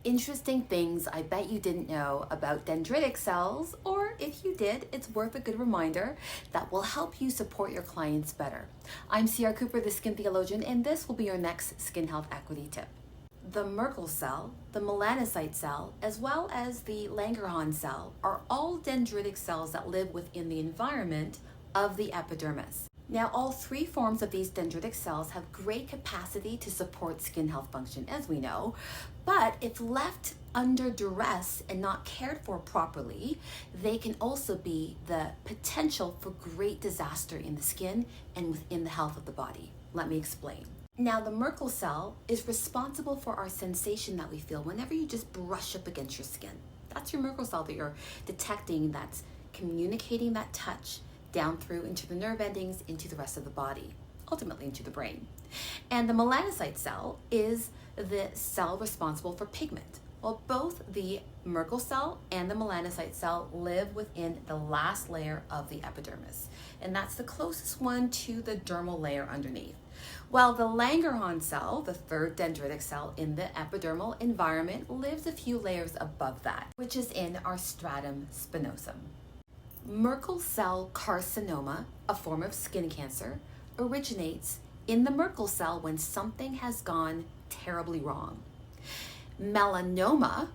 interesting things I bet you didn't know about dendritic cells, or if you did, it's worth a good reminder that will help you support your clients better. I'm C.R. Cooper, the skin theologian, and this will be your next skin health equity tip. The Merkel cell, the melanocyte cell, as well as the Langerhan cell are all dendritic cells that live within the environment of the epidermis. Now, all three forms of these dendritic cells have great capacity to support skin health function, as we know, but if left under duress and not cared for properly, they can also be the potential for great disaster in the skin and within the health of the body. Let me explain. Now, the Merkel cell is responsible for our sensation that we feel whenever you just brush up against your skin. That's your Merkel cell that you're detecting, that's communicating that touch down through into the nerve endings, into the rest of the body, ultimately into the brain. And the melanocyte cell is the cell responsible for pigment. Well, both the Merkel cell and the melanocyte cell live within the last layer of the epidermis, and that's the closest one to the dermal layer underneath. While the Langerhan cell, the third dendritic cell in the epidermal environment, lives a few layers above that, which is in our stratum spinosum. Merkle Cell Carcinoma, a form of skin cancer, originates in the Merkel cell when something has gone terribly wrong. Melanoma,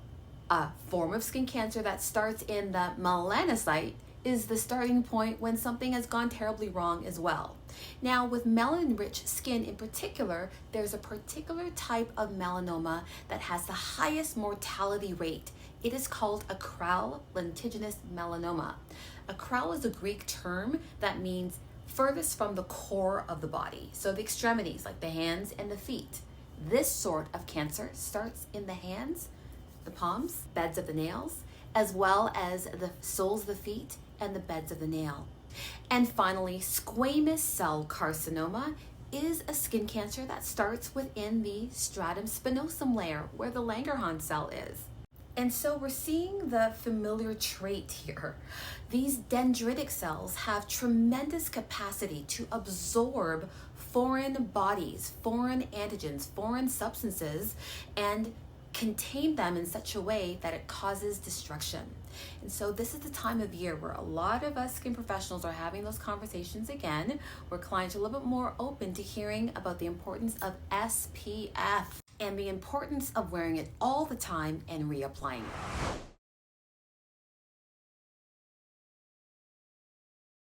a form of skin cancer that starts in the melanocyte, is the starting point when something has gone terribly wrong as well. Now, with melanin-rich skin in particular, there's a particular type of melanoma that has the highest mortality rate. It is called acral lentiginous melanoma. Acral is a Greek term that means furthest from the core of the body, so the extremities like the hands and the feet. This sort of cancer starts in the hands, the palms, beds of the nails, as well as the soles of the feet and the beds of the nail. And finally, squamous cell carcinoma is a skin cancer that starts within the stratum spinosum layer where the Langerhan cell is. And so we're seeing the familiar trait here. These dendritic cells have tremendous capacity to absorb foreign bodies, foreign antigens, foreign substances, and contain them in such a way that it causes destruction. And so this is the time of year where a lot of us skin professionals are having those conversations again, where clients are a little bit more open to hearing about the importance of SPF and the importance of wearing it all the time and reapplying it.